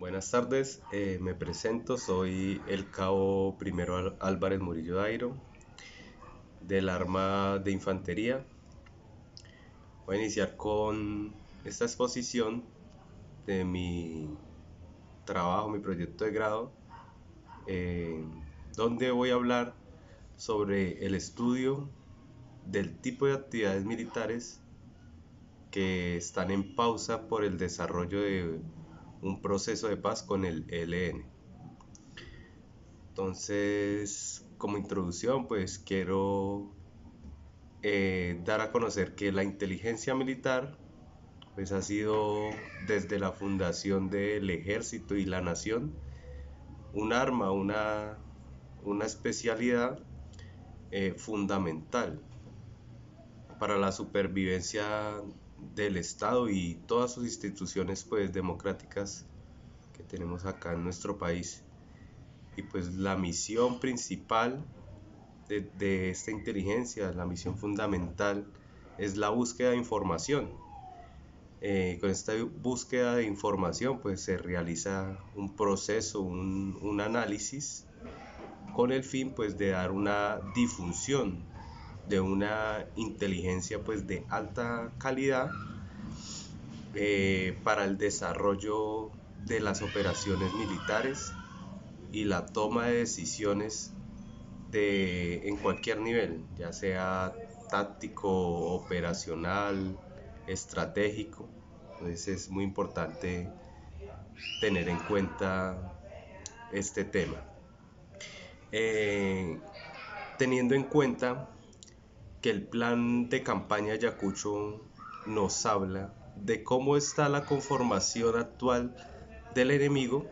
Buenas tardes, me presento, soy el cabo primero Álvarez Murillo Dairo del Arma de Infantería. Voy a iniciar con esta exposición de mi trabajo, mi proyecto de grado, eh, donde voy a hablar sobre el estudio del tipo de actividades militares que están en pausa por el desarrollo de un proceso de paz con el ELN. Entonces, como introducción, pues quiero dar a conocer que la inteligencia militar pues ha sido desde la fundación del ejército y la nación un arma, una especialidad fundamental para la supervivencia del Estado y todas sus instituciones pues democráticas que tenemos acá en nuestro país. Y pues la misión principal de esta inteligencia, la misión fundamental, es la búsqueda de información. Con esta búsqueda de información pues se realiza un proceso, un análisis con el fin pues de dar una difusión de una inteligencia pues de alta calidad para el desarrollo de las operaciones militares y la toma de decisiones en cualquier nivel, ya sea táctico, operacional, estratégico. Entonces es muy importante tener en cuenta este tema. Eh, Teniendo en cuenta que el plan de campaña Ayacucho nos habla de cómo está la conformación actual del enemigo,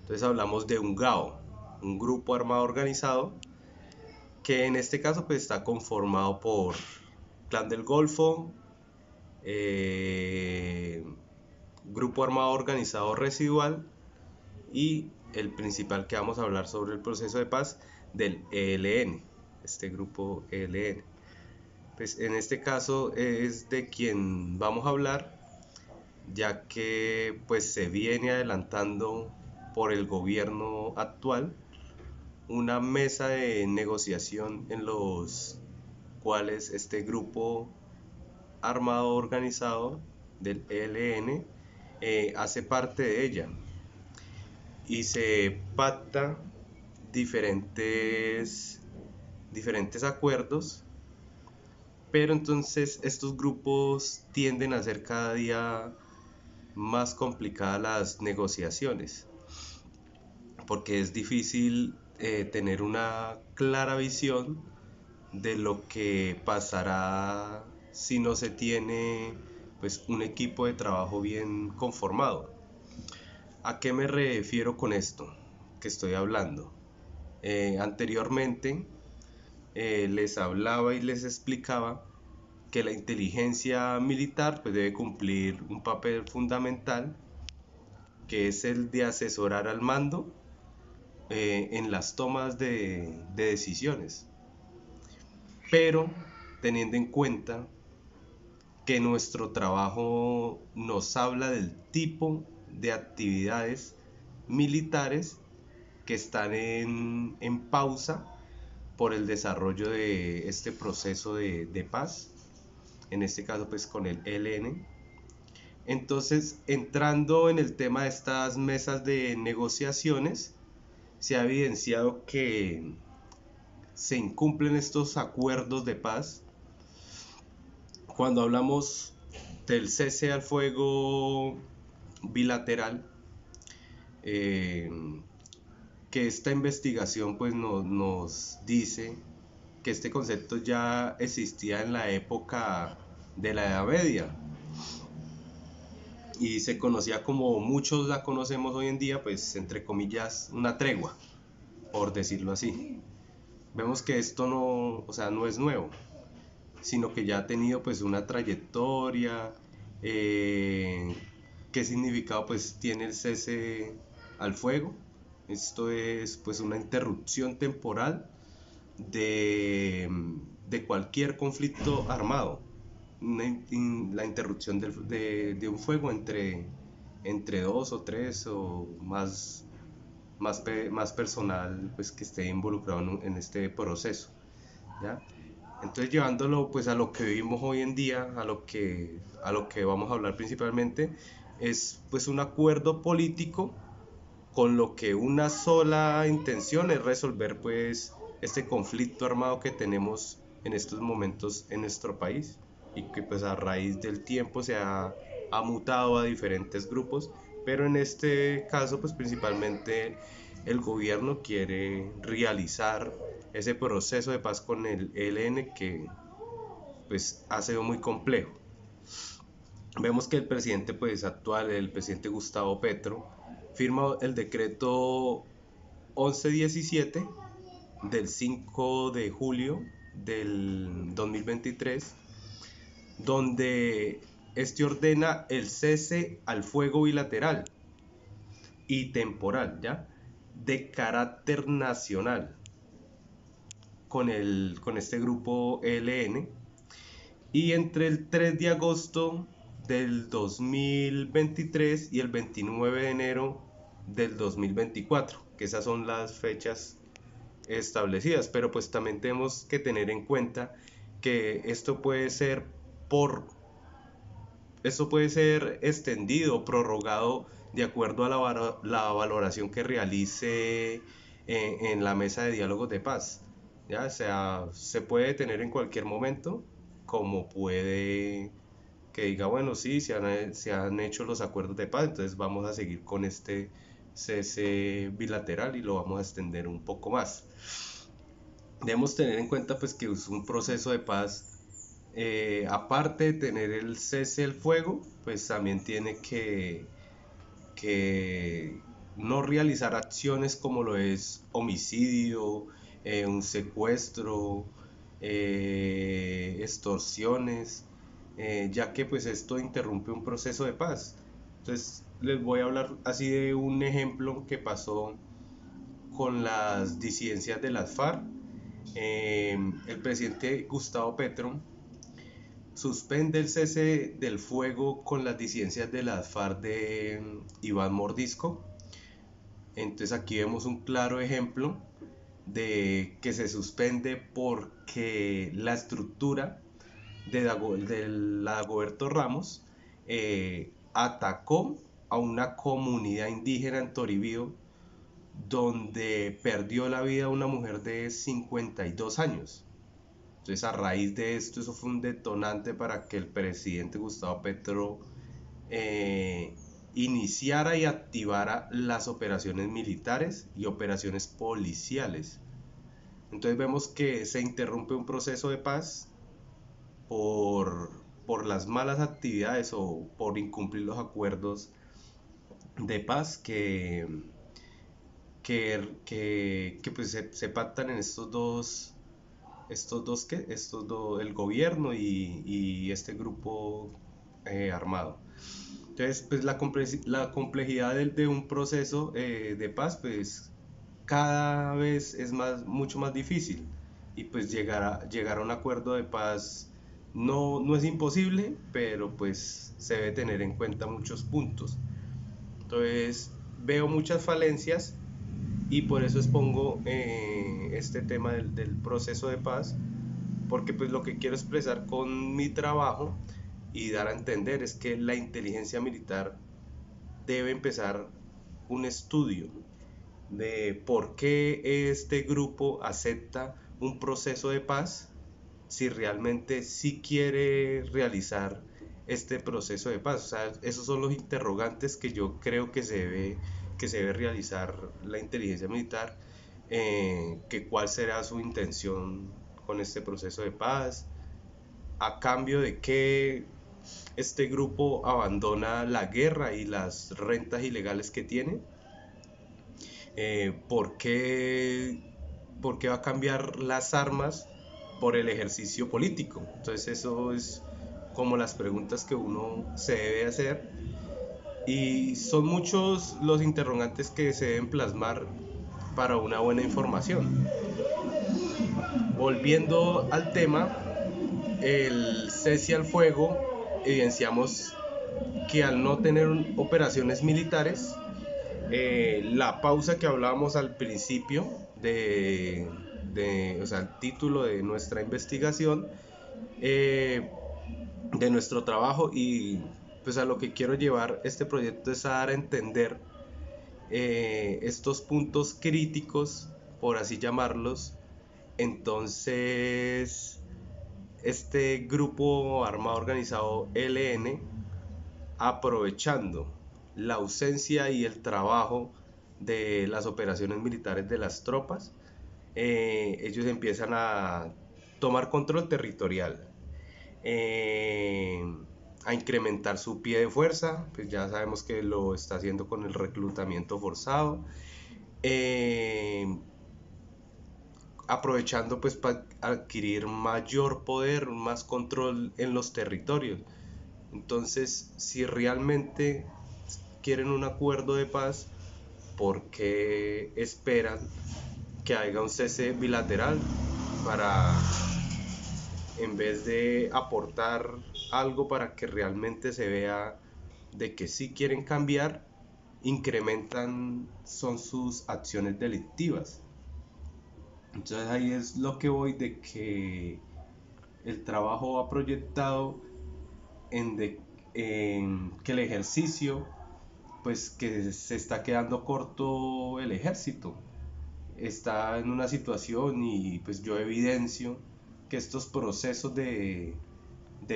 entonces hablamos de un GAO, un grupo armado organizado, que en este caso pues está conformado por Clan del Golfo, eh, Grupo Armado Organizado Residual y el principal que vamos a hablar sobre el proceso de paz del ELN, este grupo ELN. Pues en este caso es de quien vamos a hablar, ya que pues se viene adelantando por el gobierno actual una mesa de negociación en los cuales este grupo armado organizado del ELN hace parte de ella y se pacta diferentes acuerdos, pero entonces estos grupos tienden a hacer cada día más complicadas las negociaciones porque es difícil tener una clara visión de lo que pasará si no se tiene pues un equipo de trabajo bien conformado. ¿A qué me refiero con esto que estoy hablando? Anteriormente les hablaba y les explicaba que la inteligencia militar pues, debe cumplir un papel fundamental, que es el de asesorar al mando en las tomas de decisiones, pero teniendo en cuenta que nuestro trabajo nos habla del tipo de actividades militares que están en pausa por el desarrollo de este proceso de paz, en este caso pues con el ELN. Entonces, entrando en el tema de estas mesas de negociaciones, se ha evidenciado que se incumplen estos acuerdos de paz cuando hablamos del cese al fuego bilateral. eh, que esta investigación pues nos dice que este concepto ya existía en la época de la Edad Media y se conocía, como muchos la conocemos hoy en día, pues entre comillas una tregua, por decirlo así. Vemos que esto no, o sea, no es nuevo, sino que ya ha tenido pues una trayectoria. ¿Qué significado pues tiene el cese al fuego? Esto es pues una interrupción temporal de, de cualquier conflicto armado, la interrupción de un fuego entre dos o tres o más personal pues que esté involucrado en este proceso, ¿ya? Entonces llevándolo pues a lo que vivimos hoy en día, a lo que vamos a hablar principalmente, es pues un acuerdo político con lo que una sola intención es resolver pues este conflicto armado que tenemos en estos momentos en nuestro país y que pues a raíz del tiempo ha mutado a diferentes grupos, pero en este caso pues principalmente el gobierno quiere realizar ese proceso de paz con el ELN que pues ha sido muy complejo. Vemos que el presidente pues actual, el presidente Gustavo Petro, firma el decreto 1117 del 5 de julio del 2023, donde este ordena el cese al fuego bilateral y temporal, ¿ya? De carácter nacional con este grupo ELN, y entre el 3 de agosto del 2023 y el 29 de enero del 2024, que esas son las fechas establecidas, pero pues también tenemos que tener en cuenta que esto puede ser extendido, prorrogado de acuerdo a la valoración que realice en la mesa de diálogos de paz. ¿Ya? O sea, se puede detener en cualquier momento, como puede que diga, bueno, sí, se han hecho los acuerdos de paz, entonces vamos a seguir con este cese bilateral y lo vamos a extender un poco más. Debemos tener en cuenta pues que es un proceso de paz, aparte de tener el cese del fuego, pues también tiene que no realizar acciones como lo es homicidio, un secuestro, extorsiones, ya que pues esto interrumpe un proceso de paz. Entonces les voy a hablar así de un ejemplo que pasó con las disidencias de las FARC. El presidente Gustavo Petro suspende el cese del fuego con las disidencias de las FARC de Iván Mordisco. Entonces aquí vemos un claro ejemplo de que se suspende porque la estructura de Dagoberto Ramos atacó a una comunidad indígena en Toribío, donde perdió la vida una mujer de 52 años. Entonces a raíz de esto, eso fue un detonante para que el presidente Gustavo Petro iniciara y activara las operaciones militares y operaciones policiales. Entonces vemos que se interrumpe un proceso de paz por, por las malas actividades o por incumplir los acuerdos de paz que pues se pactan en el gobierno y este grupo armado. Entonces, pues la complejidad de un proceso de paz, pues cada vez es mucho más difícil. Y pues llegar a un acuerdo de paz no es imposible, pero pues se debe tener en cuenta muchos puntos. Entonces, veo muchas falencias y por eso expongo este tema del proceso de paz, porque pues lo que quiero expresar con mi trabajo y dar a entender es que la inteligencia militar debe empezar un estudio de por qué este grupo acepta un proceso de paz si realmente sí quiere realizar este proceso de paz. O sea, esos son los interrogantes que yo creo que se debe realizar la inteligencia militar, que cuál será su intención con este proceso de paz, a cambio de que este grupo abandona la guerra y las rentas ilegales que tiene. ¿Por qué va a cambiar las armas por el ejercicio político? Entonces eso es como las preguntas que uno se debe hacer, y son muchos los interrogantes que se deben plasmar para una buena información. Volviendo al tema, el cese al fuego, evidenciamos que al no tener operaciones militares, la pausa que hablábamos al principio o sea, el título de nuestra investigación, de nuestro trabajo, y pues a lo que quiero llevar este proyecto es a dar a entender estos puntos críticos, por así llamarlos. Entonces, este grupo armado organizado ELN, aprovechando la ausencia y el trabajo de las operaciones militares de las tropas, ellos empiezan a tomar control territorial, eh, a incrementar su pie de fuerza. Pues ya sabemos que lo está haciendo con el reclutamiento forzado, eh, aprovechando pues para adquirir mayor poder, más control en los territorios. Entonces, si realmente quieren un acuerdo de paz, ¿por qué esperan que haya un cese bilateral para, en vez de aportar algo para que realmente se vea de que sí quieren cambiar, incrementan son sus acciones delictivas? Entonces ahí es lo que voy, de que el trabajo ha proyectado en que el ejercicio, pues que se está quedando corto el ejército. Está en una situación, y pues yo evidencio que estos procesos de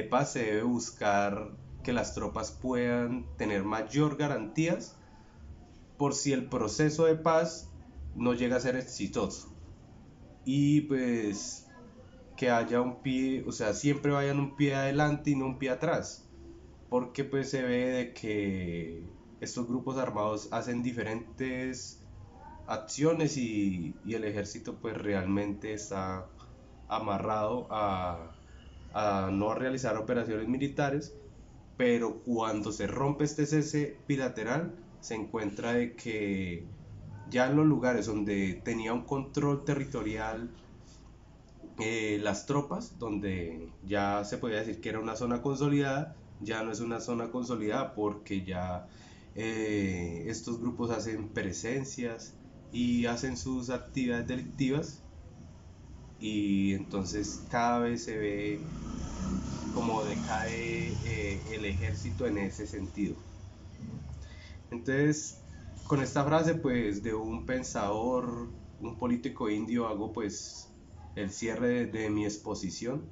paz se debe buscar que las tropas puedan tener mayor garantías por si el proceso de paz no llega a ser exitoso. Y pues que haya un pie, o sea, siempre vayan un pie adelante y no un pie atrás, porque pues se ve de que estos grupos armados hacen diferentes acciones, y el ejército pues realmente está amarrado a no realizar operaciones militares. Pero cuando se rompe este cese bilateral, se encuentra de que ya en los lugares donde tenía un control territorial, las tropas, donde ya se podía decir que era una zona consolidada, ya no es una zona consolidada, porque ya estos grupos hacen presencias y hacen sus actividades delictivas, y entonces cada vez se ve como decae el ejército en ese sentido. Entonces, con esta frase pues de un pensador, un político indio, hago pues el cierre de mi exposición,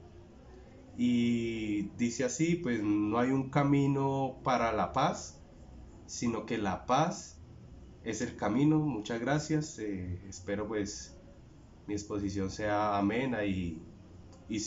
y dice así: pues no hay un camino para la paz, sino que la paz es el camino. Muchas gracias, espero pues mi exposición sea amena y sirva.